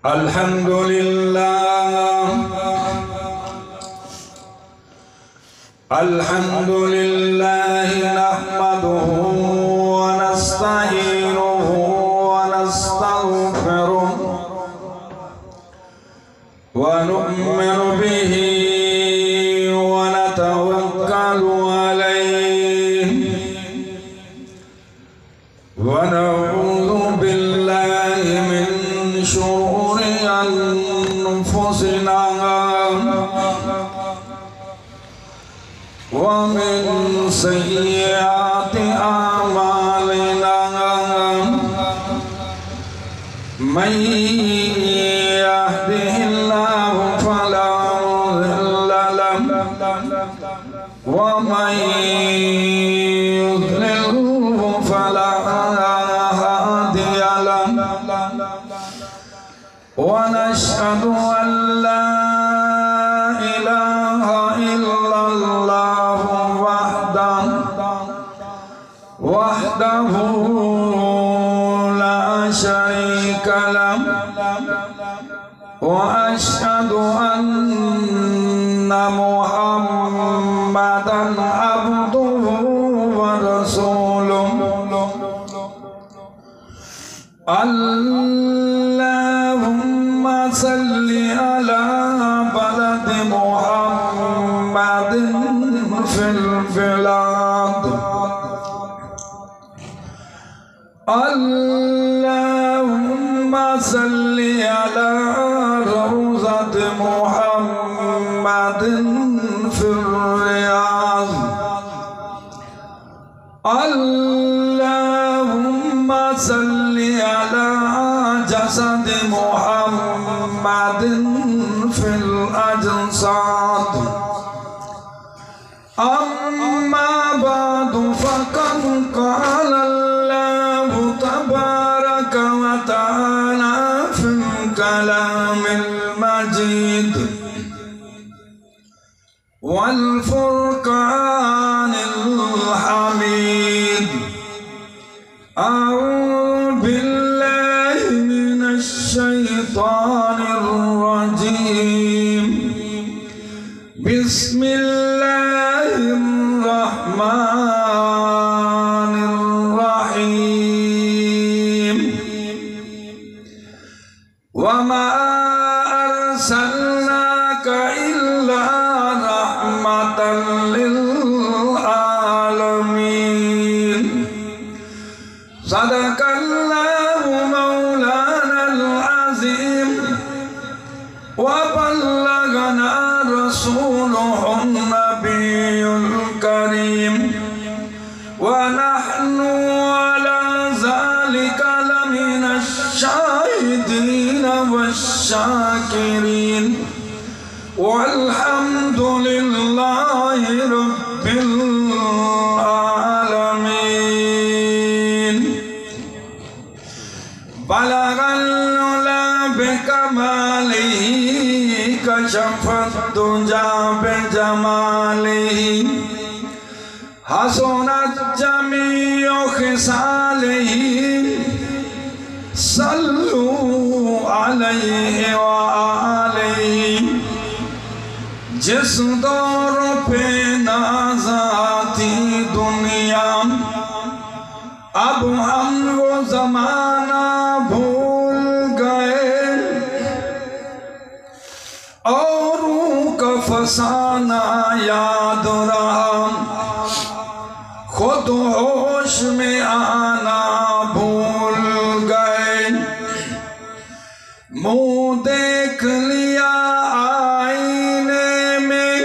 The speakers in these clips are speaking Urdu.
الحمد لله الحمد لله نحمده ونستعينه ونستغفره ونؤمن به ونتوكل عليه ونعوذ بالله من شرور أنفسنا ومن سيئات أعمالنا من يهده الله فلا مضل له ومن يضلله فلا هادي له ونشهد أن لا إله إلا الله وحده لا شريك له وأشهد أن محمدًا عبده ورسوله اللهم صل على بلد محمد في البلاد اللهم صل على روضة محمد في الرياض اللهم صل على جسد محمد في الأجساد أما بعد فقد قال الله تبارك وتعالى في الكلام المجيد والفرقان الحميد أعوذ بالله من الشيطان الرجيم بسم الله الرحمن الرحيم وما أرسلناك إلا رحمة للعالمين صدق الله مولانا العظيم وبلغنا رسوله النبي الكريم ونحن على ذلك لمن الشاهدين والشاكرين والحمد لله رب العالمين بلغ العلا بكماله كشف الدجى بجماله حسنت جميع خصاله صلوا عليه وآلہ جس دور پہ نازاتی دنیا اب ہم وہ زمانہ بھول گئے اوروں کا فسانہ یاد رہا خود ہوش میں آنا بھول گئے منہ دیکھ لیا آئینے میں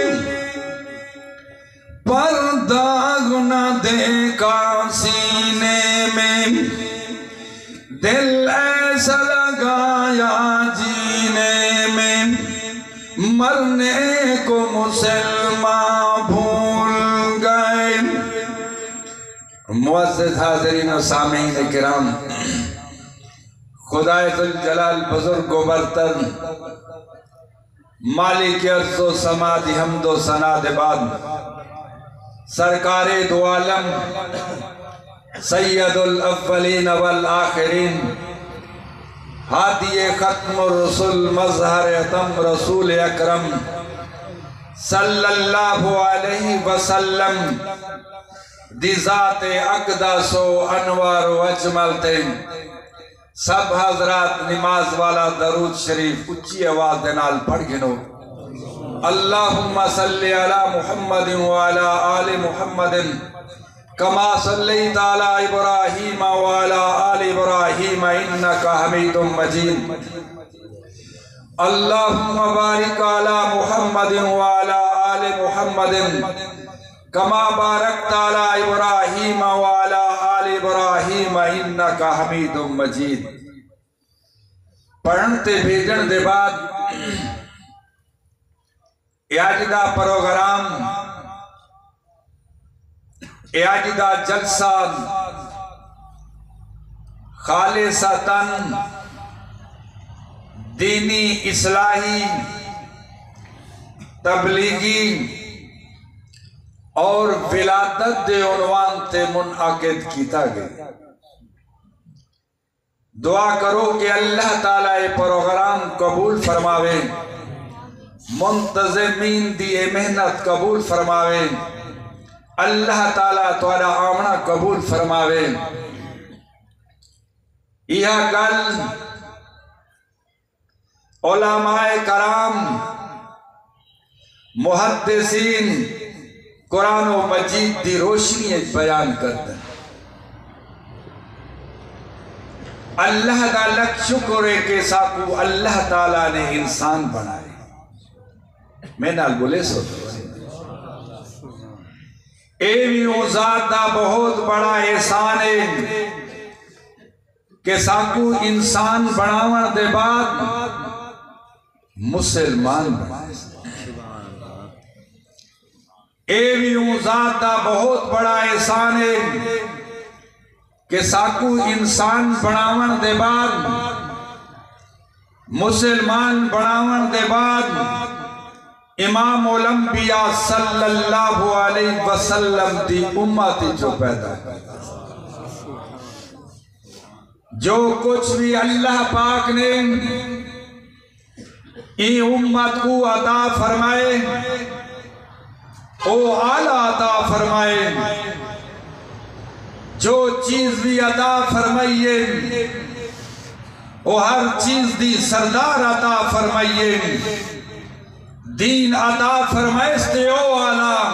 پر داغ نہ دیکھا سینے میں دل ایسا لگایا جینے میں مرنے کو مسلمان بھول گئے معزز حاضرین و سامعین کرام خدای ذوالجلال بزرگ و برتر مالک ارض و سما دی حمد و ثنا دے بعد سرکار دو عالم سید الاولین والآخرین ہادی ختم الرسل مظہر اتم رسول اکرم صلی اللہ علیہ وسلم دی ذات اقدس و انوار و اجمل تے سب حضرات نماز والا درود شریف اچھی آواز دنال پڑھ گنو اللہم صلی علی محمد وعلی آل محمد کما صلیت علی ابراہیم وعلی آل ابراہیم انکا حمید مجید اللہم بارک علی محمد وعلی آل محمد کما بارکت علی ابراہیم وعلی آل ابراہیم انکا حمید مجید۔ پڑھنتے بھیجن دے بعد اعجدہ پروگرام اعجدہ جلسہ خالصتاً دینی اصلاحی تبلیغی اور ولادت دے عنوان تے منعقد کیتا گیا۔ دعا کرو کہ اللہ تعالیٰ یہ پروگرام قبول فرماوے، منتظمین دی محنت قبول فرماوے، اللہ تعالیٰ تواڈا آمنا قبول فرماوے۔ یہ گل علماء کرام محدثین قرآن و مجید دی روشنی بیان کرتے ہیں۔ اللہ کا لکھ شکر ہے کہ ساکو اللہ تعالیٰ نے انسان بنائے۔ میں نال بولے سو ایویوں ذات دا بہت بڑا احسان ہے کہ ساکو انسان بناون دے بعد مسلمان بنائے۔ ایویوں ذات دا بہت بڑا احسان ہے کہ ساکو انسان بناون دے بعد مسلمان بناون دے بعد امام الانبیاء صلی اللہ علیہ وسلم دی امتی جو پیدا جو کچھ بھی اللہ پاک نے ای امت کو عطا فرمائے او اعلیٰ عطا فرمائے، جو چیز بھی عطا فرمائیے او ہر چیز دی سردار عطا فرمائیے، دین عطا فرمائستے او اعلیٰ،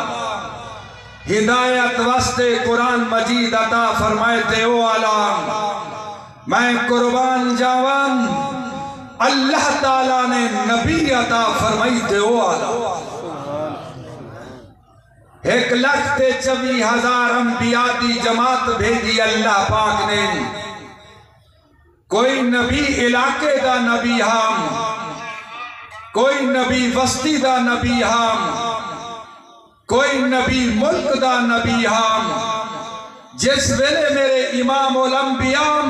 ہدایت واسطے قرآن مجید عطا فرمائتے او اعلیٰ۔ میں قربان جاوان اللہ تعالیٰ نے نبی عطا فرمائتے او اعلیٰ۔ 1,24,000 انبیاء دی جماعت بھیجی اللہ پاک نے، کوئی نبی علاقے دا نبی ہم، کوئی نبی وسطی دا نبی ہم، کوئی نبی ملک دا نبی ہم۔ جس ویلے میرے امام الانبیاء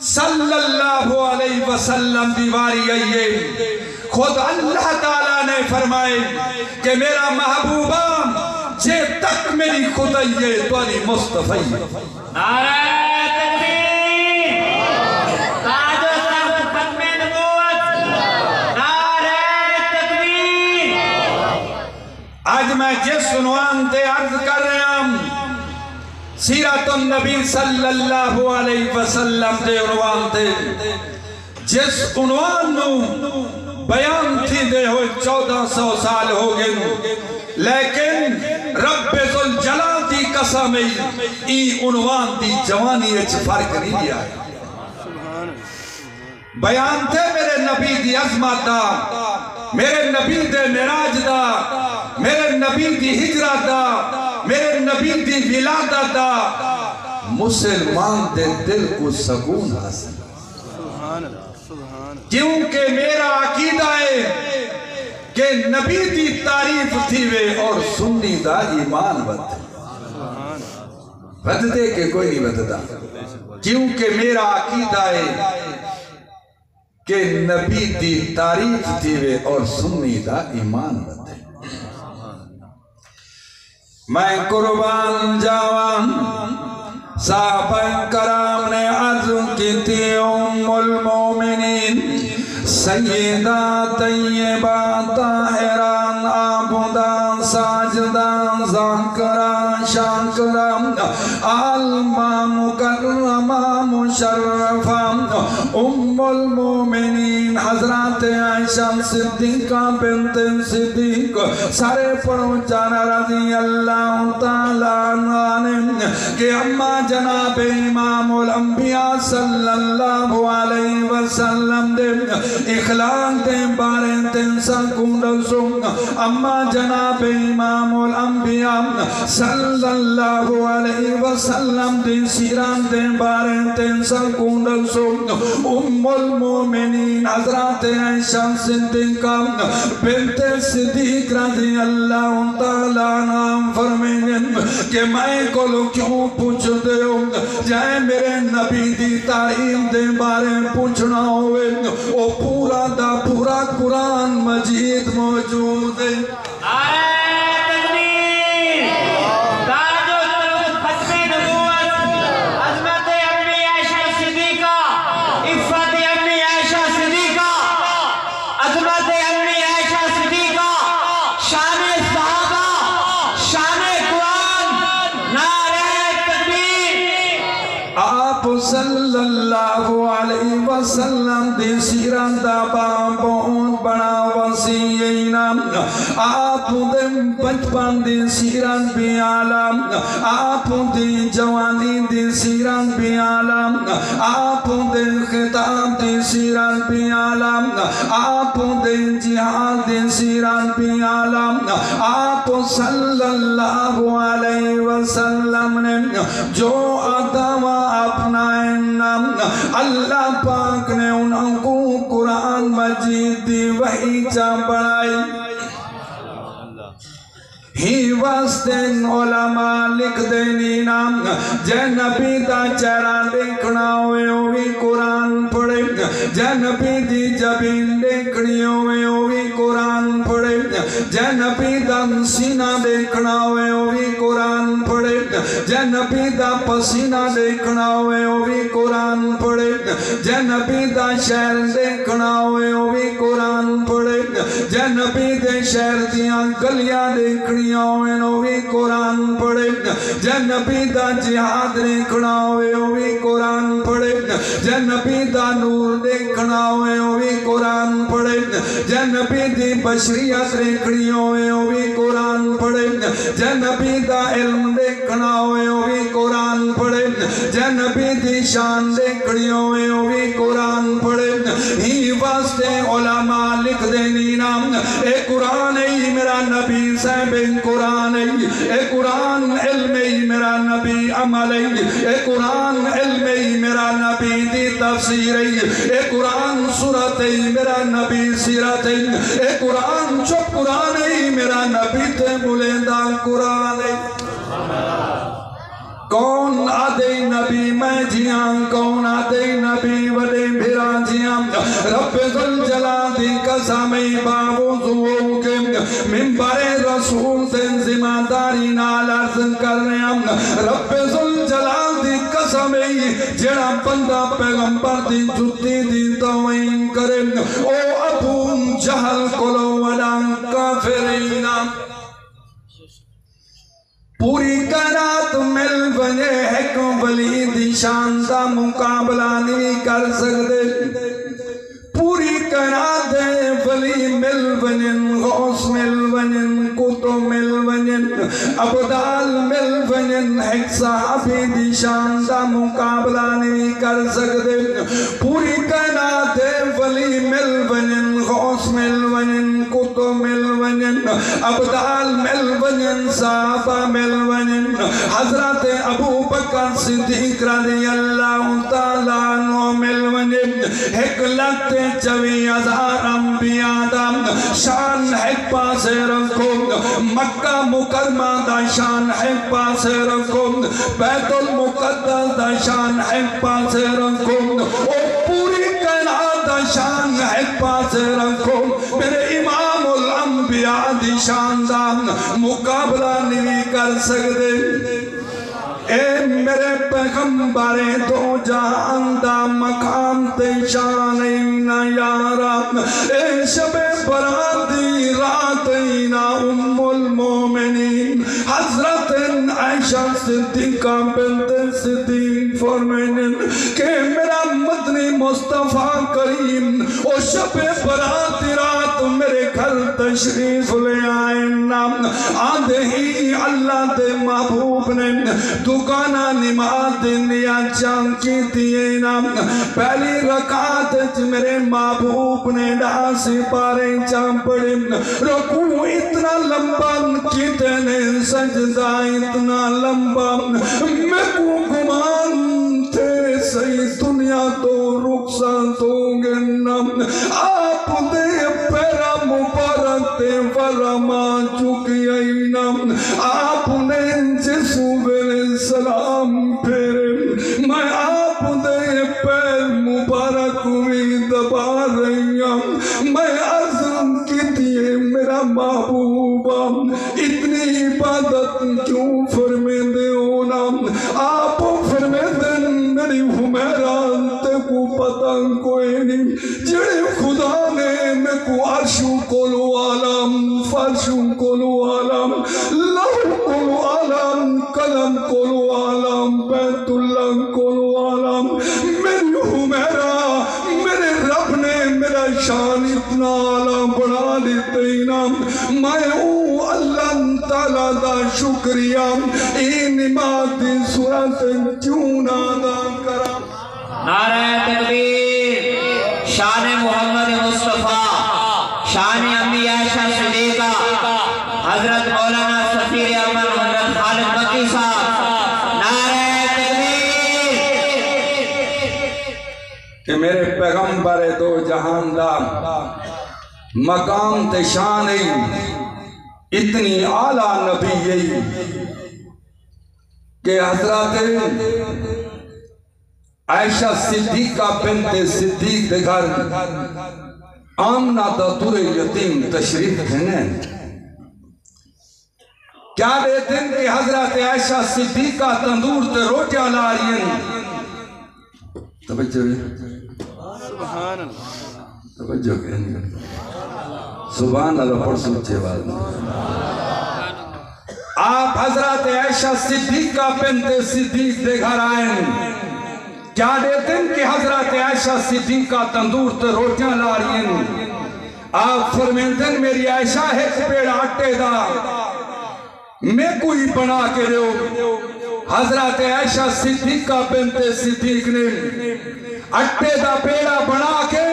صلی اللہ علیہ وسلم دیواری آئیے، خود اللہ تعالیٰ نے فرمائے کہ میرا محبوبہ جے تک میری خدائیے توانی مصطفی۔ نعرہ تکبیر، تاج و تخت ختم نبوت، نعرہ تکبیر۔ آج میں جس عنوان تے عرض کر رہا ہوں، سیرت النبی صلی اللہ علیہ وسلم دے عنوان تے جس عنوان نو بیان تھی دے ہوئے 1400 سال ہو گئے، لیکن رب ذوالجلال دی قسم ای عنوان دی جوانی اچھ فرق نہیں دیا ہے۔ بیان تھے میرے نبی دی عظمت دا، میرے نبی دے معراج دا، میرے نبی دی ہجرت دا، میرے نبی دی ولادت دا، مسلمان دے دل کو سکون حاصل۔ کیونکہ میرا عقیدہ ہے کہ نبی دی تعریف تھی وے اور سنی دا ایمان بدھے کہ کوئی نہیں بدھدا، کیونکہ میرا عقیدہ ہے کہ نبی دی تعریف تھی وے اور سنی دا ایمان بدھے۔ میں قربان جاوان صحابہ کرام نے عرض کی تھی ام المومنین المومنین سیدہ طیبہ طاہرہ عابدہ ساجدہ ذاکرہ شاکرہ عالمہ مکرمہ مشرفہ ام المومنین حضرت عائشہ صدیقہ بنت صدیق سر پروچارہ رضی اللہ تعالیٰ عنہ کہ اما جناب امام الانبیاء صلی اللہ علیہ وسلم دے اخلاق دے بارے تنسا کنڈسو اما جناب امام الانبیاء صلی اللہ علیہ وسلم دے سیران دے بارے تنسا کنڈسو ام المومنین حضرت عائشہ صدیقہ بنت صدیق رضی اللہ تعالیٰ عنہ فرمائیں کہ میں کلو کیوں پوچھ دے ہوں جائے میرے نبی دی تعلیم دے بارے پوچھنا ہوئے وہ پورا دا پورا قرآن مجید موجود ہے صلی اللہ علیہ وسلم دی سیران دا بہت بڑا وسیعینا آپ دے بچپن دی سیران بھی عالم آپ دی جوانی دی سیران بھی عالم آپ دے خطاب دی سیران بھی عالم آپ دے جہاد دی سیران بھی عالم آپ صلی اللہ علیہ وسلم نے جو عدوہ اپنا اللہ پاک نے انہوں کو قرآن مجید دی وحی چاہ بڑھائی ہی واسطین علماء لکھ دینی نام جے نبی دا چہرہ دیکھنا ہوئے ہوئی قرآن پڑھے جے نبی دی جبین دیکھنی ہوئے ہوئی قرآن پڑھے جے نبی دا سینہ دیکھنا ہوئے ہوئی قرآن پڑھے جے نبی دا پسینہ دیکھنا ہوئے ہوئی قرآن پڑھے جے نبی دا شہر دیکھنا ہوئے ہوئی قرآن پڑھے جے نبی دے شہر دیاں گلیاں دیکھنی ہوئے قرآن پڑھے جے نبی دا جہاد دیکھنا ہوئے قرآن پڑھے جے نبی دا نور دیکھنا ہوئے قرآن پڑھے جے نبی دی بشریت دیکھنی ہوئے قرآن پڑھے جے نبی دا علم دیکھنا ہوئے قرآن پڑھے جے نبی دی شان دیکھنی ہوئے قرآن پڑھے ہی واسطے علماء لکھ دینی نام اے قرآن ای میرا نبی صاحب قرآن ای اے قرآن علم ای میرا نبی عمل ای اے قرآن علم ای میرا نبی دی تفسیر ای اے قرآن سورت ای میرا نبی سیرت ای اے قرآن چپ قرآن ای میرا نبی تے بلیندہ قرآن ای کون آدھے نبی میں جیاں کون آدھے نبی وڈے بھرا جیاں رب ذوالجلال دی قسمی باوضو کے منبر رسول سے ذمہ داری نال عرض کر رہے ہیں رب ذوالجلال دی قسمی جڑا بندہ پیغمبر دی جتی دی توہین کرے او ابو جہل کلو وڈا کافرین پوری کائنات مل بنے ایک ولی دی شان دا مقابلہ نہیں کر سکتے پوری کائنات ولی مل بنن غوث مل بنن کتب مل بنن ابدال مل بنن ایک صحابی دی شان دا مقابلہ نہیں کر سکتے پوری کائنات ولی مل بنن غوث مل بنن کتب مل بنن ابدال مل بنن صحابہ مل بنن حضرت ابو بکر صدیق رضی اللہ تعالیٰ عنہ مل بنن ایک لگتے 24,000 انبیاء دا شان ایک پاسے رکھو مکہ مکرمہ دا شان ایک پاسے رکھو بیت المقدس دا شان ایک پاسے رکھو او پوری کائنات دا شان ایک پاسے رکھو میرے امام الانبیاء دی شان دا مقابلہ نہیں کر سکتے اے میرے پیغمبر دو جہان دا مقام تے شان نا یارا اے شب برادی رات نا ام المومنین حضرت عائشہ صدیقہ بنت صدیق فرمائیں کہ میرا مدنی مصطفیٰ کریم او شب برادی رات میرے گھر تشریف لے آئے نام آدھے ہی اللہ دے محبوب نے دکانہ نماز دنیا چان کی دیئے نام پہلی رکعت میرے محبوب نے ڈاسی پارے چان پڑے رکوع اتنا لمبا کتنے سجدہ اتنا لمبا میں کو گمان تھے صحیح دنیا تو رخصت ہوں گے نام آپ دے پیرا مبارک تے فرما چکی آئی نام آپ نے جسو بے سلام پھیرے میں آپ دے پیر مبارک ہوئی دبا رہی ہوں میں عظم کی دیئے میرا محبوبہ اتنی عبادت کیوں فرمے دے ہونا آپ فرمے دے میری حمیران تے کو پتہ کوئی نہیں جڑے خدا نے میں کو عرشو کولو عالم فرشو کولو عالم لہو کولو عالم قلم کولو عالم بیت اللہ کولو عالم میری حمیرہ میرے رب نے میرا شان اتنا عالم بڑھا لیتے نام میں او اللہ تعالیٰ دا شکریہ این نماز دی صورت کیوں نہ ادا کرا نعرہ تکبیر شان محمد مصطفیٰ شان امی عائشہ صدیقہ حضرت مولانا سفیر احمد حضرت خالد مکی صاحب نعرہ تکبیر کہ میرے پیغمبر دو جہان دا مقام تے شان اتنی اعلیٰ نبی کہ حضرت عائشہ صدیقہ بنت صدیق دے گھر آمنہ دا دور یتیم تشریف دینے کیا دیتے ہیں کہ حضرت عائشہ صدیقہ تندور تے روٹیاں لا رہی ہیں توجہ سبحان اللہ توجہ کہیں سبحان اللہ پر سوچے بات آپ حضرت عائشہ صدیقہ بنت صدیق دے گھر آئیں کیا دیتے ہیں کہ حضرت عائشہ صدیقہ تندور تے روٹیاں لا رہی ہیں آپ فرمیندے ہیں میری عائشہ ایک پیڑ آٹے دا میں کوئی بنا کے رہو حضرت عائشہ صدیقہ بنت صدیق نے اٹھے دا پیڑا بنا کے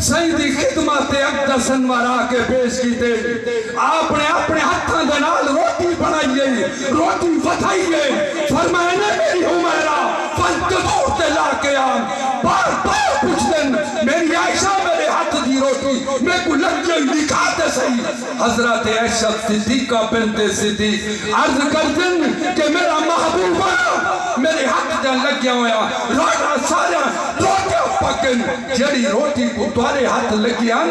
سیدی خدمت اقدس انوارا کے پیش کی تے آپ نے اپنے ہتھاں دے نال روٹی بنائیے روٹی فتھائیے فرمائنے میری حمیرہ فنتدور تے لا کے آن بار بار پوچھ دن میری عائشہ میرے ہاتھ دی روٹی میں کو لگ جائے لکھاتے صحیح حضرت عائشہ صدیقہ بنت صدیق عرض کر دن کہ میرا محبوبہ میرے ہاتھ دن لگ گیا ہویا روٹا سارا روٹا پکن جڑی روٹی کو تمہارے ہاتھ لگی آن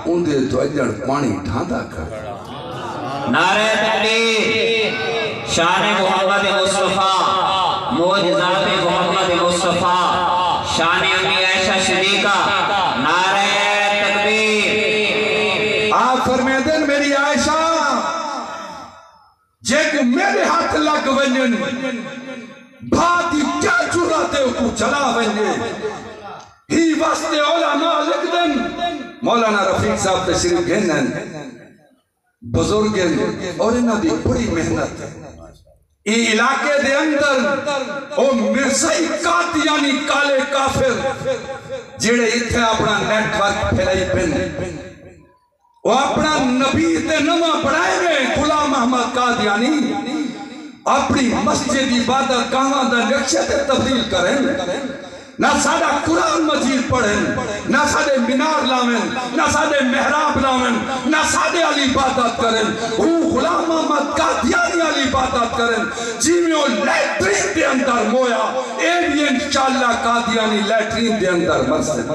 اندھے تو اجڑ پانی ڈھاندا کر نعرہ تکبیر شان محمد مصطفیٰ معجزات محمد مصطفیٰ شان امی عائشہ صدیقہ نعرہ تکبیر آپ فرمیدن میری عائشہ جے کہ میرے ہاتھ لگ ونجن بھاتی کیا چراتے کو چلا ونجن ہی واسطے علماء لکھ دن مولانا رفیق صاحب تشریف گھنن بزرگن اور انہوں دی بڑی محنت ای علاقے دے اندر او مرزائی قادیانی کالے کافر جڑے اتھے اپنا نیٹ ورک پھیلائی پن وہ اپنا نبی تے نمہ بڑھائے گئے غلام احمد قادیانی اپنی مسجد عبادت کہاں دا نقشے تے تبدیل کریں نہ سادہ قرآن مجید پڑھیں نہ سادے منار لاویں نہ سادے محراب لاویں نہ سادے علی عبادت کریں وہ غلام احمد قادیانی علی عبادت کریں جیمیوں لیٹرین دے اندر مویا اے بھی انشاءاللہ قادیانی لیٹرین دے اندر مسجد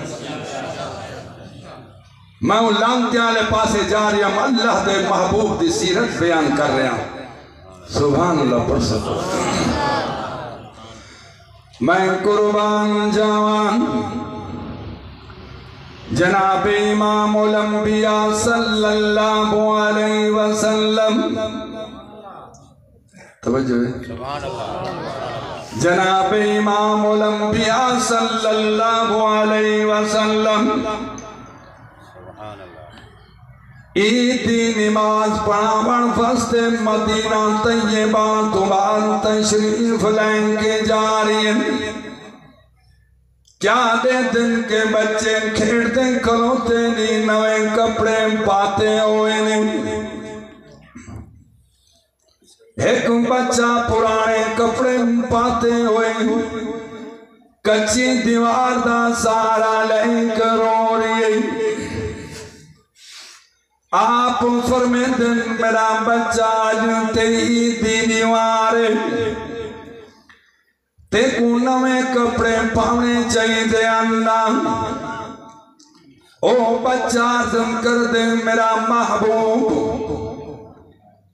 میں ان لانتے آلے پاسے جا رہی ہم اللہ دے محبوب دی سیرت بیان کر رہے ہیں سبحان اللہ پر سبحان میں قربان جاوان جناب امام الانبیاء صلی اللہ علیہ وسلم توجہ جناب امام الانبیاء صلی اللہ علیہ وسلم عیدی نماز پڑھاون فست مدینہ طیبہ دوبار تشریف لیں کے جا رہی ہیں کیا دے دن کے بچے کھیڑتے کھلوتے نہیں نوے کپڑے پاتے ہوئے نہیں ایک بچہ پرانے کپڑے پاتے ہوئے کچی دیوار دا سارا لیں کر رو رہی آپ فرمیدن میرا بچہ آج تیری دی دیوارے تے کو نوے کپڑے پانے چاہیے دے اللہ او بچہ عرض کر دے میرا محبوب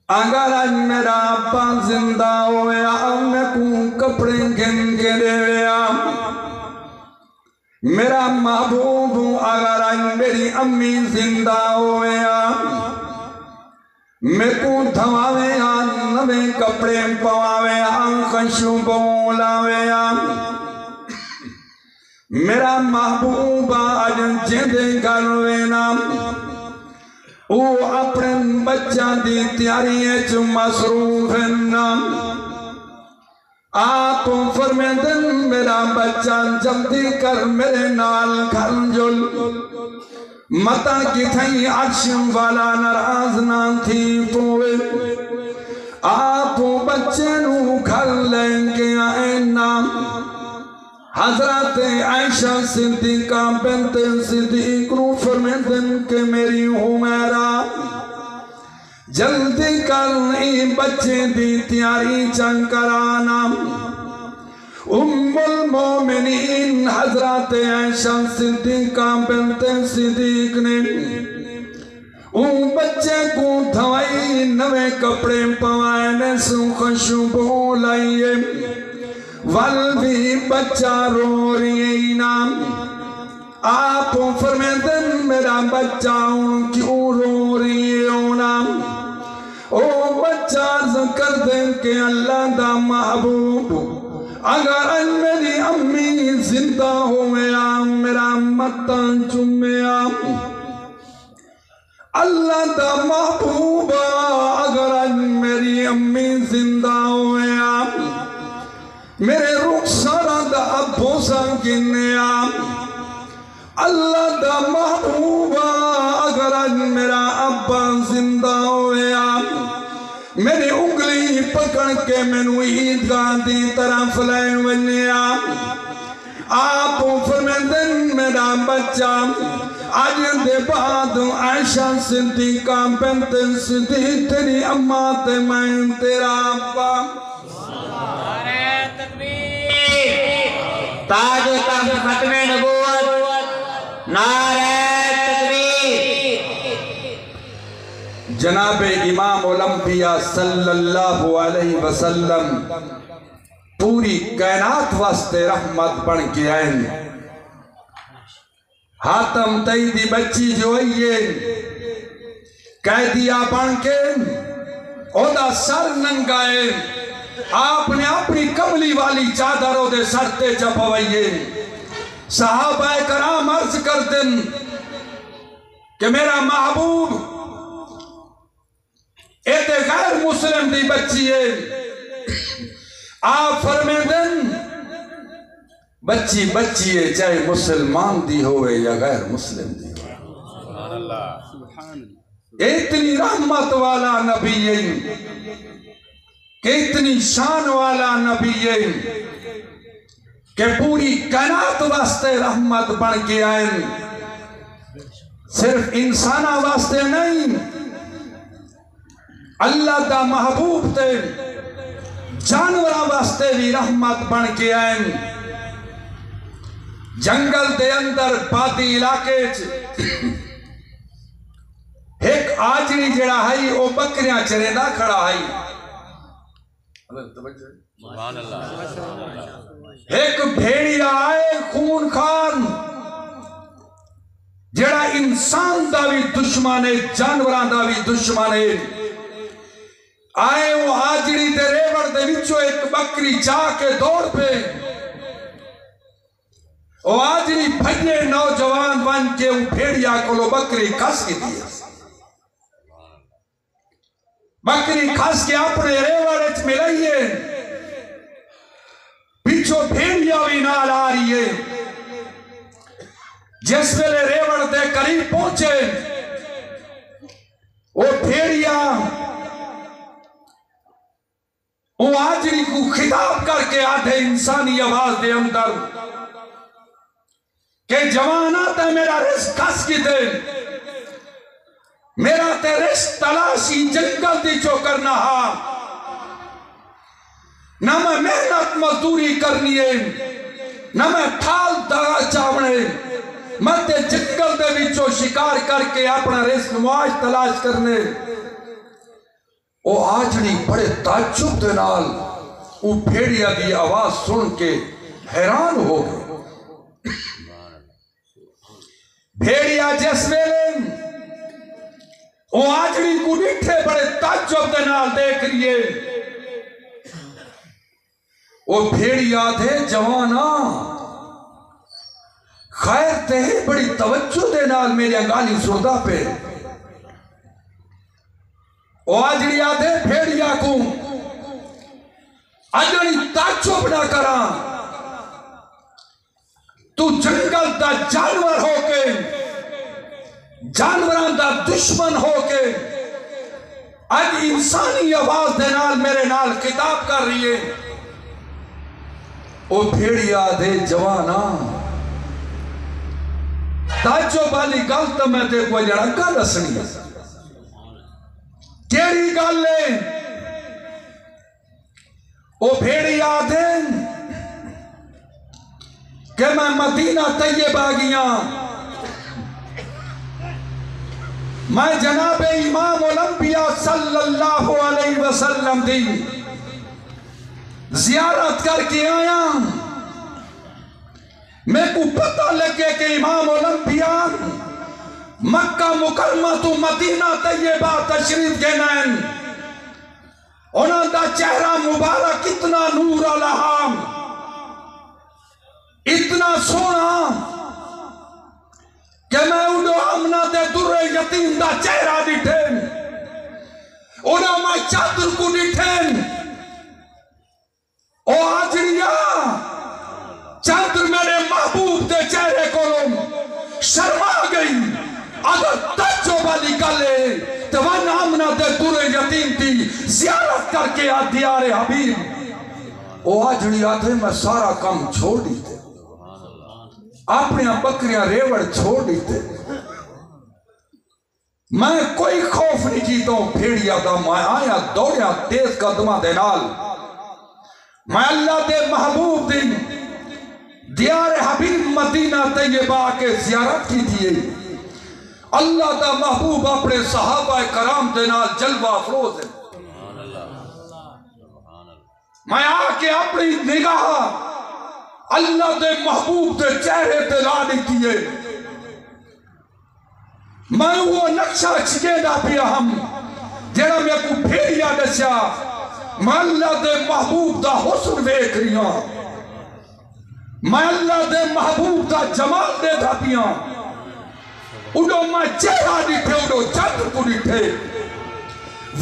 اگر آج میرا ابا زندہ ہویا میں کو کپڑے گھن کے دے ویا میرا محبوب اگر آج میری امی زندہ ہویا میں کو دھواوے آن نوے کپڑے پواوے آن خشو بولاوے آن میرا محبوب آج جندے گھروے نام او اپنے بچہ دی تیاری ہے جو مصروف ہے نام آپ فرمیدن میرا بچہ جلدی کر میرے نال گھر جل متا کی تھئی عرش والا ناراض نہ تھی پوے آپ بچے نو گھر لیں کے آئے نام حضرت عائشہ صدیقہ بنت صدیق نو فرمیدن کہ میری حمیرہ جلدی کر ای بچے دی تیاری چنگ کرانا ام المومنین حضرت عائشہ صدیقہ بنت صدیق نے بچے کو دھوائی نوے کپڑے پوائنے سو خوشبو لائیے والوی بچہ رو رہی نام آپ فرمیدن میرا بچہ کیوں رو رہی ہو نام او بچہ عرض کر دیں کہ اللہ دا محبوب اگر میری امی زندہ ہویا میرا متا چمیا اللہ دا محبوب اگر میری امی زندہ ہویا میرے رخسارہ دا ابو سنگنیا اللہ دا محبوب اگر میرا ابا زندہ ہویا میری انگلی پکڑ کے مینو عیدگاہ دی طرف لے ونیا آپ فرمیدن میرا بچہ آج دے بعد عائشہ صدیقہ بنت صدیق تیری اماں تے میں تیرا ابا تاج و تخت ختم نبوت نعرہ تکبیر جناب امام الانبیاء صلی اللہ علیہ وسلم پوری کائنات واسطے رحمت بن کے آئیں حاتم تیدی بچی جو آئیے قیدیہ بن کے اودا سر ننگائے آپ نے اپنی کملی والی چادروں دے سرتے چپوائیے صحابہ کرام عرض کر دن کہ میرا محبوب ایتے غیر مسلم دی بچی ہے آپ فرمیدن بچی بچی ہے چاہے مسلمان دی ہوئے یا غیر مسلم دی ہوئے اتنی رحمت والا نبی ہے کہ اتنی شان والا نبی ہے کہ پوری کائنات واسطے رحمت بن کے آئیں صرف انسانہ واسطے نہیں اللہ دا محبوب تے جانورہ واسطے بھی رحمت بن کے آئیں جنگل دے اندر پاتی علاقے ایک آجری جڑا ہے وہ بکریاں چریندہ کھڑا ہے سبحان اللہ ایک بھیڑیا آئے خون خان جڑا انسان دا بھی دشمن ہے جانوراں دا بھی دشمن ہے آئے وہ آجڑی دے ریوڑ دے وچوں ایک بکری جا کے دوڑ پہ وہ آجڑی بھجنے نوجوان بن کے وہ بھیڑیا کو لو بکری کھس کی دیا بکری کھس کے اپنے ریوڑ اچ ملائیے پیچھو بھیڑیا بھی نال آ رہی ہے جس ویلے ریوڑ دے قریب پہنچے وہ بھیڑیا وہ آجری کو خطاب کر کے آدھے انسانی آواز دے اندر کہ جوانا تے میرا رزق کس کی دے میرا تے رزق تلاشی جنگل دی جو کرنا ہا نہ میں محنت مزدوری کرنی ہے نہ میں پھال دگا چاونے میں تے جنگل دے وچوں شکار کر کے اپنا رزق معاش تلاش کرنے وہ آجڑی بڑے تعجب دے نال وہ بھیڑیا دی آواز سن کے حیران ہو گئے بھیڑیا جس ویلے وہ آجڑی کو ڈٹھے بڑے تعجب دے نال دیکھ رہیے وہ بھیڑیا دے جوانا خیر تے بڑی توجہ دے نال میری انگالی سندا پہ وہ آجڑی آدھے بھیڑیا کو آجڑی تعجب نہ کرا تو جنگل دا جانور ہو کے جانوران دا دشمن ہو کے آج انسانی آواز دے نال میرے نال خطاب کر رہی ہے وہ بھیڑیا دے جوانا تعجب والی گل تو میں تے کوئی جڑا گل دسنی ہے کیڑی گل ہے وہ بھیڑیا دے کہ میں مدینہ طیبہ گیا میں جناب امام الانبیاء صلی اللہ علیہ وسلم دی زیارت کر کے آیا میں کو پتہ لگے کہ امام الانبیاء مکہ مکرمہ تو مدینہ طیبہ تشریف گئنین انہاں دا چہرہ مبارک اتنا نور الہام اتنا سونا کہ میں انہوں آمنہ دے در یتیم دا چہرہ ڈٹھیں انہوں میں چادر کو ڈٹھیں او آجڑیا چادر میرے محبوب دے چہرے کو شرما گئی اگر تجو والی گلے تو وہ آمنہ دے در یتیم تھی زیارت کر کے دیار حبیب او آجڑیا تھے میں سارا کام چھوڑ دیتے اپنی بکریاں ریوڑ چھوڑ دیتے میں کوئی خوف نہیں جیتا ہوں بھیڑیا دا میں آیا دوڑیا تیز قدمہ دے نال میں اللہ دے محبوب دی دیار حبیب مدینہ طیبہ کے زیارت کی دیئے اللہ دا محبوب اپنے صحابہ کرام دے نال جلوہ افروز ہے میں آکے اپنی نگاہ اللہ دے محبوب دے چہرے تے لانی کیے میں وہ نقشہ چھگے نہ پیا ہم جیڑا میں کو بھیڑیا دسیا میں اللہ دے محبوب دا حسن دیکھ رہا میں اللہ دے محبوب دا جمال دے دا پیا انہوں میں چہرہ ڈٹھے انہوں چندر کو ڈٹھے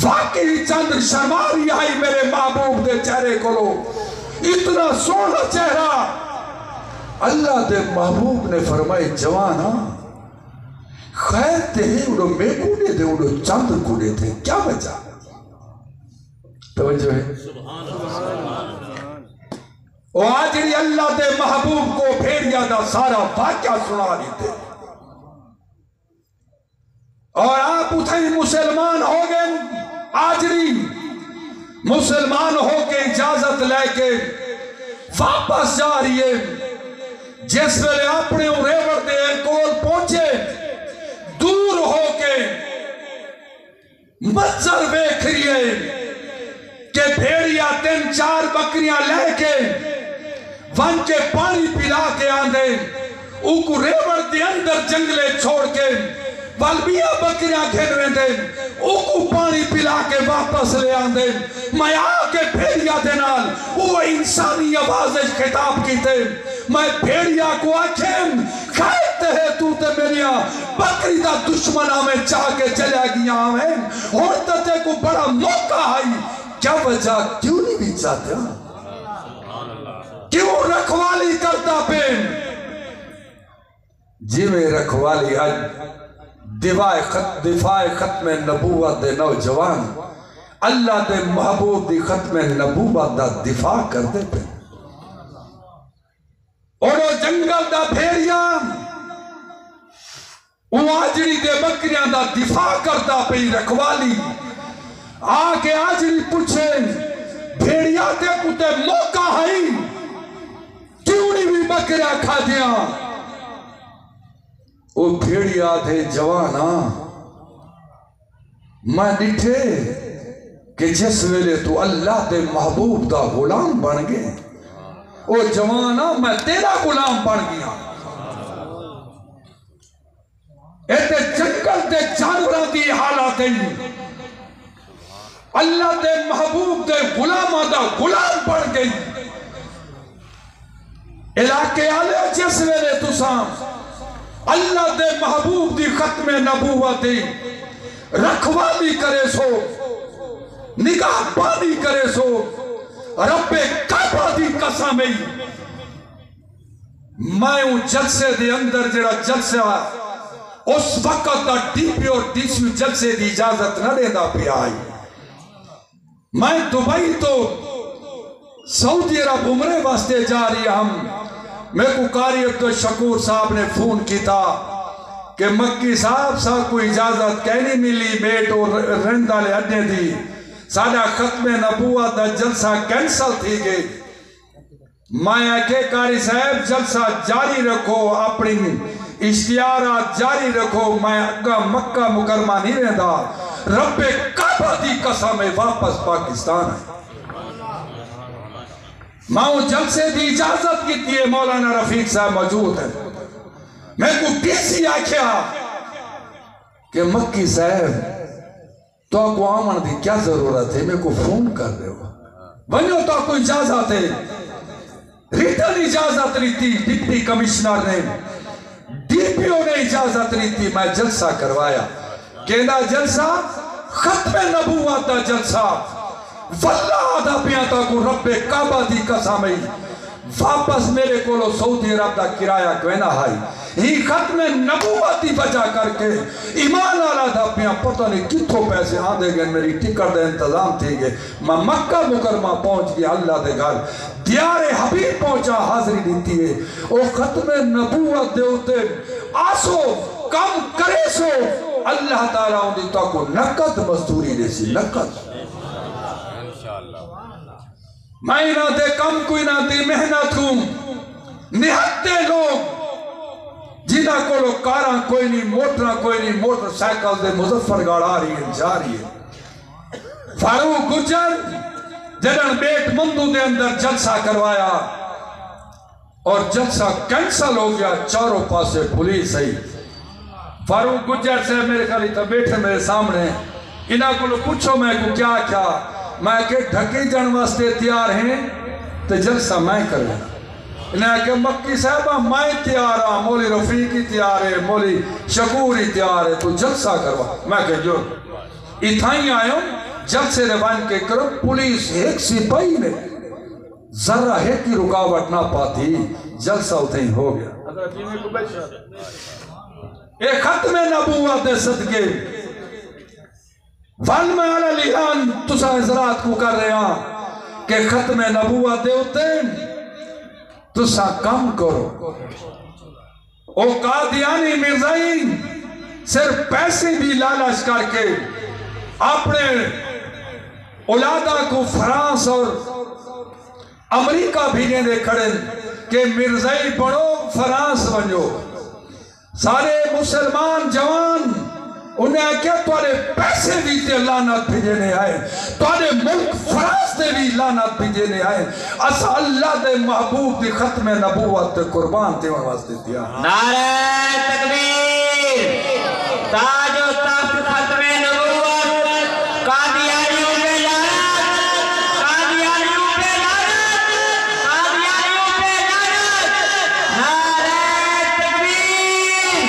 واقعی چندر شرماری آئی میرے محبوب دے چہرے کو لو اتنا سونا چہرہ اللہ دے محبوب نے فرمائے جوانا خیر تے ہیں انہوں میں کوڑے تھے انہوں چندر کوڑے تھے کیا بچا توجہ ہے وہ آجری اللہ دے محبوب کو بھیڑیا دا سارا واقعہ سنا لیتے اور آپ اتھائی مسلمان ہو گئے آجری مسلمان ہو کے اجازت لے کے واپس جا رہی ہے جس ویلے اپنے ریوڑ دے کول پہنچے دور ہو کے منظر دیکھ رہی ہے کہ بھیڑیا 3-4 بکریاں لے کے ون کے پانی پلا کے آندے اوکو ریوڑ دے اندر جنگلے چھوڑ کے والبیا بکریاں گھنویں دے اوکو پانی پلا کے واپس لے آندے میں آکے بھیڑیا دے نال وہ انسانی آوازش خطاب کی تے میں بھیڑیا کو آکھیں کھائتے ہیں تو تے میریا بکری دا دشمنہ میں چاہ کے چلے گیا ہمیں اور تے کو بڑا موقع آئی کیا وجہ کیوں نہیں بھی چاہتے ہیں کیوں رکھوالی کرتا پین جی میں رکھوالی آج دفاع ختم نبوت دے نوجوان اللہ دے محبوب دی ختم نبوت دا دفاع کر دے پہ اور وہ جنگل دا بھیڑیا وہ آجری دے بکریاں دا دفاع کرتا پہ رکھوالی آگے آجری پوچھے بھیڑیا تے کتے موقع ہے کیوں نہیں بھی بکریاں کھا دیا وہ بھیڑیا تھے جوانا میں ڈٹھے کہ جس ویلے تو اللہ دے محبوب دا غلام بن گئے وہ جوانا میں تیرا غلام بن گیا ایتے جنگل دے جانوراں دی حالات ہیں اللہ دے محبوب دے غلامہ دا غلام بن گئی علاقے آلے جس ویلے تو سام اللہ دے محبوب دی ختم نبوت دی رکھوالی کرے سو نگاہ بانی کرے سو رب کعبہ دی قسم میں ہوں جلسے دے اندر جڑا جلسہ اس وقت دا ڈی پی اور ڈی سی جلسے دی اجازت نہ دینا پہ آئی میں دبئی تو سعودی عرب عمرے واسطے جا رہی ہم میں کو قاری عبدالشکور صاحب نے فون کی تھا کہ مکی صاحب کوئی اجازت کہنی ملی بیٹ اور رندہ لے اڈنے دی سادہ ختم نبوت دا جلسہ کینسل تھی گئی میں کہ قاری صاحب جلسہ جاری رکھو اپنی اشتہارات جاری رکھو میں مکہ مکرمہ نہیں رہتا رب کعبہ دی قسم واپس پاکستان ہے ماں جلسے دی اجازت کی تھی مولانا رفیق صاحب موجود ہے میں کو کسی آکھیا کہ مکی صاحب تو کو آمن دی کیا ضرورت ہے میں کو فون کر دے ہو بنیو تو کو اجازت ہے ریٹن اجازت رہتی ڈپٹی کمشنر نے ڈی پی او نے اجازت رہتی میں جلسہ کروایا کہنا جلسہ ختم نبوت دا جلسہ واللہ آدھا پیانتا کو رب کعبہ دی قسمیں واپس میرے کولو سعودی عرب دا کرایہ کوئنہ آئی ہی ختم نبوت دی وجہ کر کے ایمان آلہ دا پیان پتہ نہیں کتھو پیسے آن دے گئے میری ٹکر دے انتظام تھی گئے میں مکہ مکرمہ پہنچ گیا اللہ دے گھر دیار حبیب پہنچا حاضری دیتی ہے او ختم نبوت دے ہوتے آسو کم کرے سو اللہ تعالیٰ ان دیتا کو نقد مزدوری دے سی نقد میں نہ دے کم کوئی نہ دی محنت ہوں نہتے لوگ جنہ کو لوگ کاراں کوئی نہیں موٹر سائیکل دے مظفر گاڑ آ رہی ہے جا رہی ہے فاروق گجر جنہاں بیٹ مندو دے اندر جلسہ کروایا اور جلسہ کینسل ہو گیا چاروں پاسے پولیس ہے فاروق گجر سے میرے خالی تا بیٹھے میرے سامنے انہاں کو لوگ پوچھو میں کو کیا میں کہ ڈھکی جن واسطے تیار ہیں تو جلسہ میں کر لیں انہیں کہ مکی صاحبہ میں تیار ہوں مولی رفیقی تیار ہے مولی شکوری تیار ہے تو جلسہ کروا میں کہ جو اتھائیں آئے ہوں جلسے روان کے کرو پولیس ایک سپاہی نے ذرہ ایک کی رکاوٹ نہ پاتی جلسہ اتھائیں ہو گیا ایک ختم نبوت صدقے ون میں علی لیان تسا حضرات کو کر رہے ہیں کہ ختم نبوت دے ہوتے تسا کم کرو او قادیانی مرزائین صرف پیسے بھی لالچ کر کے اپنے اولادہ کو فرانس اور امریکہ بھیجنے دے کھڑے کہ مرزائی پڑھو فرانس بنو سارے مسلمان جوان انہیں کیا توڑے پیسے بھی تے لانت بھیجنے آئے توڑے ملک فرانس دے بھی لانت بھیجنے آئے اسا اللہ دے محبوب دی ختم نبوت قربان تے واسطے دیا نعرہ تکبیر تاج و تخت ختم نبوت قادیانیوں پہ لعنت قادیانیوں پہ لعنت قادیانیوں پہ لعنت نعرہ تکبیر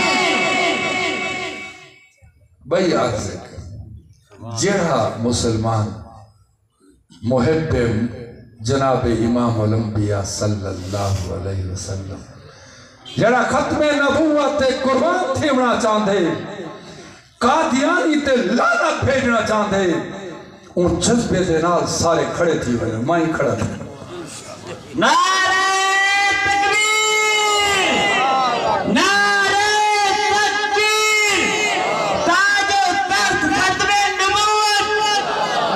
بھئی عرض کر جہاں مسلمان محب جناب امام الانبیاء صلی اللہ علیہ وسلم جڑا ختم نبوت قربان تھیونا چاندے قادیانی تے لعنت بھیجنا چاندے ان جذبے دے نال سارے کھڑے تھی ہوئے مائیں کھڑا تھی نعرہ تکبیر نعرہ تکبیر تاج و تخت ختم نبوت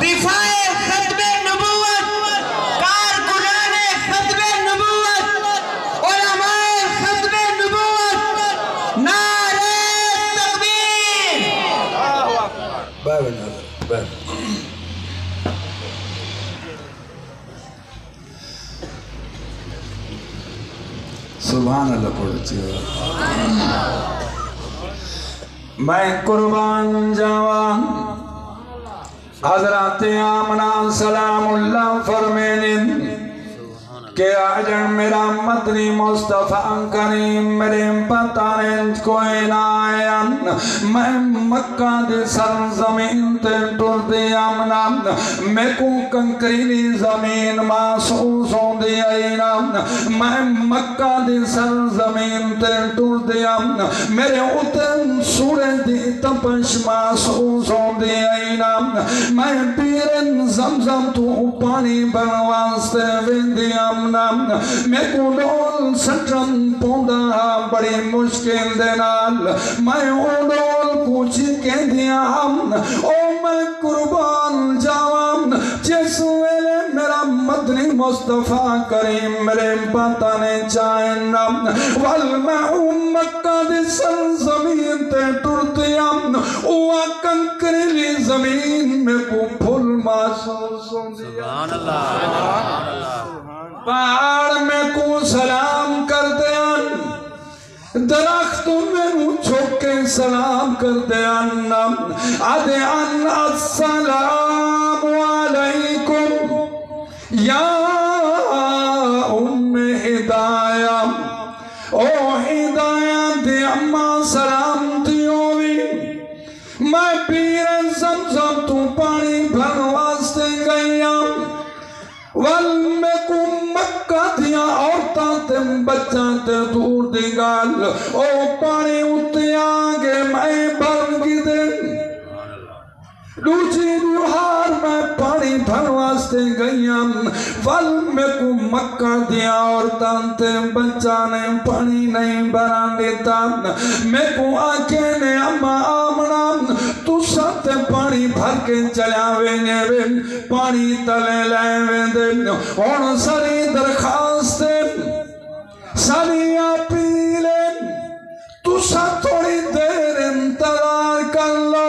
دفاع ختم نبوت کارکنان ختم نبوت علماء ختم نبوت نعرہ تکبیر سبحان اللہ پڑھتی میں قربان جاوان حضرات آمنہ سلام اللہ فرمینن کہ آجن میرا مدنی مصطفیٰ کریم میرے پتانے کوئی نہ آیا میں مکہ دے سرزمین تے ٹر دے آمنا میں کو کنکریلی زمین محسوس ہوں دے آئینا میں مکہ دے سرزمین تے ٹر دے آمنا میرے اتن سورے دی تپش محسوس ہوں دے آئینا میں پیرن زمزم تو پانی بنواستے ویندے آمنا میں کو ڈول سٹرم پوندا بڑی مشکل دے نال میں او ڈول کچھ کہہ دیا او میں قربان جاوام جس ویلے میرا مدنی مصطفیٰ کریم میرے پتانے چاہنا والمع مکہ دے سرزمین تے ٹرتیام اوہ کنکریلی زمین میں کو پھول محسوس ہوں دیا پہاڑ میں کو سلام کر دیان درخت میں چھوکے سلام کر دیان ادعان السلام علیکم یا ام ہدایہ او ہدایہ دی اما سلام دیوی میں پیر زمزم تو پانی بھنواستے گئیا والمکو مکہ دیا عورتاں تے بچاں تے دور دی گال او پانی اتے آگے میں بھرگی دے دوچی دوہار میں پانی بھرواستے گئیم والمکو مکہ دیا عورتاں تے بچاں نے پانی نہیں بھران دیتا میں کو آکے نے اما آمنا تو ساتھ پانی بھر کے چلیا وینے وے پانی تلے لائے ویندے اور ساری درخواست ساری اپیلے تو ساتھ تھوڑی دیر انتظار کر لو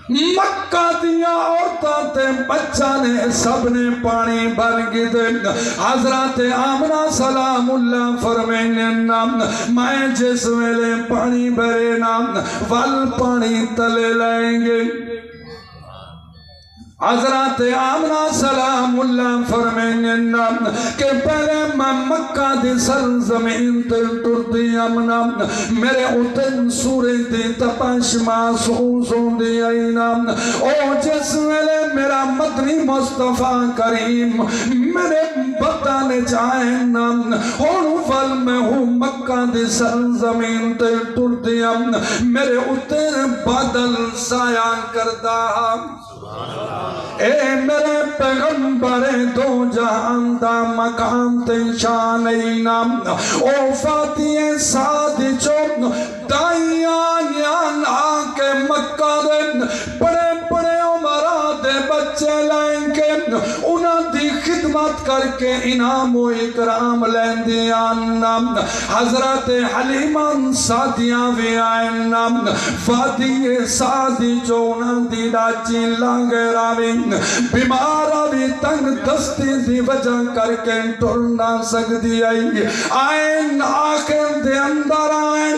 مکہ دیا عورتاں تے بچہ نے سب نے پانی بھر گی دے حضرات آمنہ سلام اللہ فرمینے نام میں جس ویلے پانی بھرے نام وال پانی تلے لائیں گے حضرات آمنہ سلام اللہ فرمینے نام کہ پہلے میں مکہ دی سرزمین تے ٹردی آمنہ میرے اتن سورے دی تپش محسوس ہوں دی آئینا او جس ویلے میرا مدنی مصطفیٰ کریم میرے بتانے چاہیں نام ہونو فل میں ہوں مکہ دی سرزمین تے ٹردی آمنہ میرے اتن بادل سایان کردہ اے میرے پیغمبر دو جہان دا مقام تے شان نام او فاتح سادی چون دائیان یان آکے مکہ دے بڑے بڑے عمرہ دے بچے لائیں کے انہاں دی خدمہ خدمت کر کے انعام و اکرام لیندیاں حضرت حلیمہ سادیاں بھی آئیں فادی سادی چونہ دی ڈاچی لانگے راوی بیمارہ بھی تنگ دستی دی وجہ کر کے ٹرنا سکتی آئیں آخر دے اندر آئیں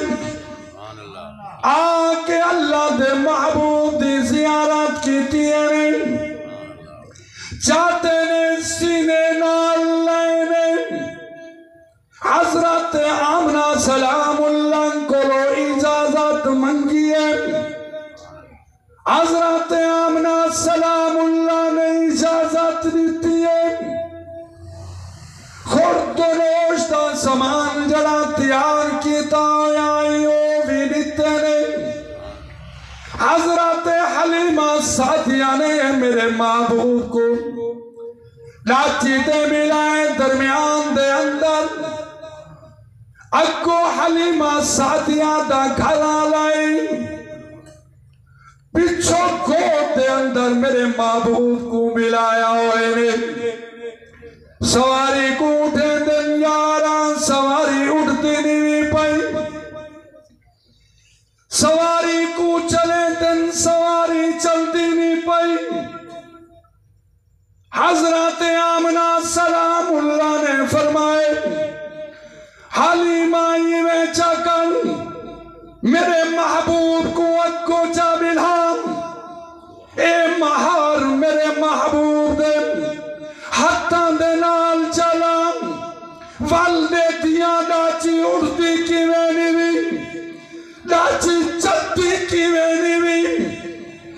آکے اللہ دے محبوب دی زیارت کی تیرے چاہتے نے سینے نال لینے حضرت آمنہ سلام اللہ کو اجازت منگیے حضرت آمنہ سلام اللہ نے اجازت دیتی ہے خورد و نوشتہ سامان جڑا تیار کیتا آئیو بھی دیتے نے حضرت حلیمہ سادیہ نے میرے محبوب کو لاچی دے ملائے درمیان دے اندر اگو حلیمہ سادیہ دا گھرا لائی پچھو گود دے اندر میرے محبوب کو ملایا ہوئے نے سواری کو اٹھے دن یاراں سواری اٹھتی نہیں پائی سواری کو چلے دن سواری چلتی نہیں پائی حضرت آمنہ سلام اللہ نے فرمائے حلیمہ یہ میں چکن میرے محبوب کو اکو چا بلہام اے مہار میرے محبوب دے حتاں دے نال چلام والدے دیا ڈاچی اڑتی کی وینی بھی ڈاچی چلتی کی وینی بھی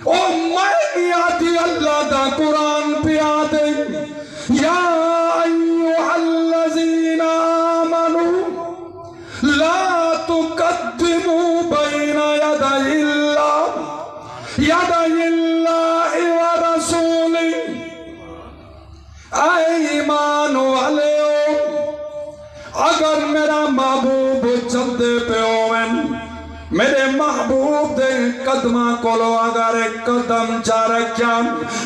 او میں آتی اللہ دا قرآن پیا دے یا ایوہ الذین آمنوا لا تقدموا بین یدی اللہ ورسولہ اے ایمان والیو اگر میرا محبوب چلتے پہ ہوئن میرے محبوب دے قدمہ کولو اگر ایک قدم چا رکھیا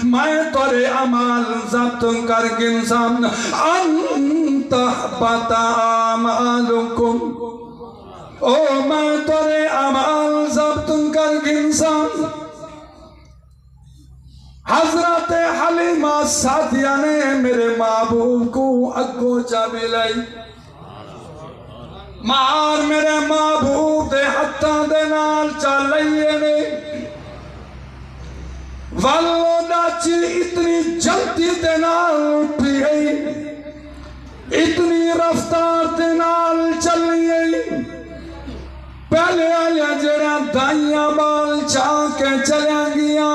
میں تورے عمال ضبط کر گنسام انت حبتا عمالکم او میں تورے عمال ضبط کر گنسام حضرت حلیمہ سادیہ نے میرے محبوب کو اگو چابی لائی مار میرے محبوب دے حتاں دے نال چالائیے نے والو ڈاچی اتنی جلدی دے نال اٹھی گئی اتنی رفتار دے نال چلی گئی پہلے آلیا جڑا دائیاں بال چاہ کے چلیاں گیاں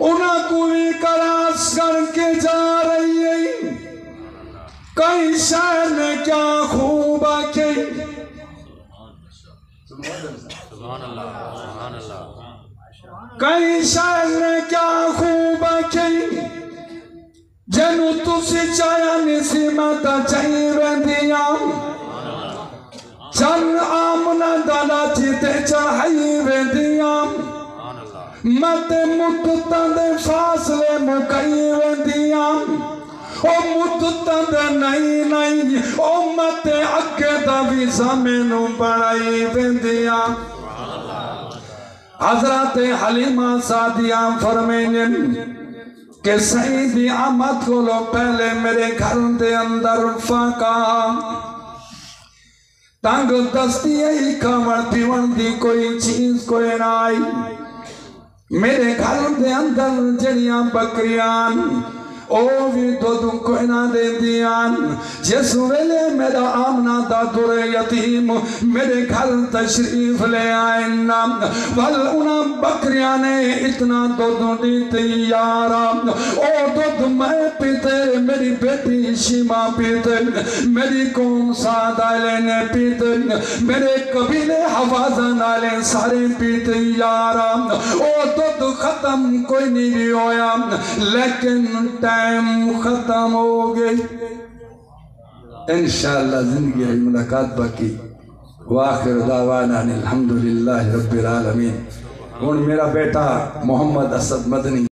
انہاں کو بھی کراس کر کے جا رہی ہے کئی شہر نے کیا خوب آکے کئی شہر نے کیا خوب آکے جنو تسی چایا نسیمت چاہی رہدیا چن آمنہ دادا چیتے چاہی رہدیا مت مدتاں دے فاصلے مکئی رہدیا او مدتاں دے نہیں او مت اکے دا بھی زمینوں بڑھائی رہدیا حضرت حلیمہ سادیہ فرمائیں کہ سیدی آمد کو لو پہلے میرے گھر دے اندر فاقا تنگ دستی ای کھوڑ پیوڑ دی کوئی چیز کوئی نائی میرے گھر دے اندر جڑیاں بکریان او بھی دودھ کوئی نہ دے دیان جس ویلے میرا آمنہ دا در یتیم میرے گھر تشریف لے آئین ول انہاں بکریاں نے اتنا دودھ دیتے یارا او دودھ میں پیتے میری بیٹی شیما پیتے میری قوم سادالے نے پیتے میرے قبیلے حفاظن آلے سارے پیتے یارا او دودھ ختم کوئی نہیں بھی ہویا لیکن ٹائم ختم ہو گئی انشاءاللہ زندگی ہے ملاقات باقی وآخر دعوانا الحمدللہ رب العالمین اور میرا بیٹا محمد اسد مدنی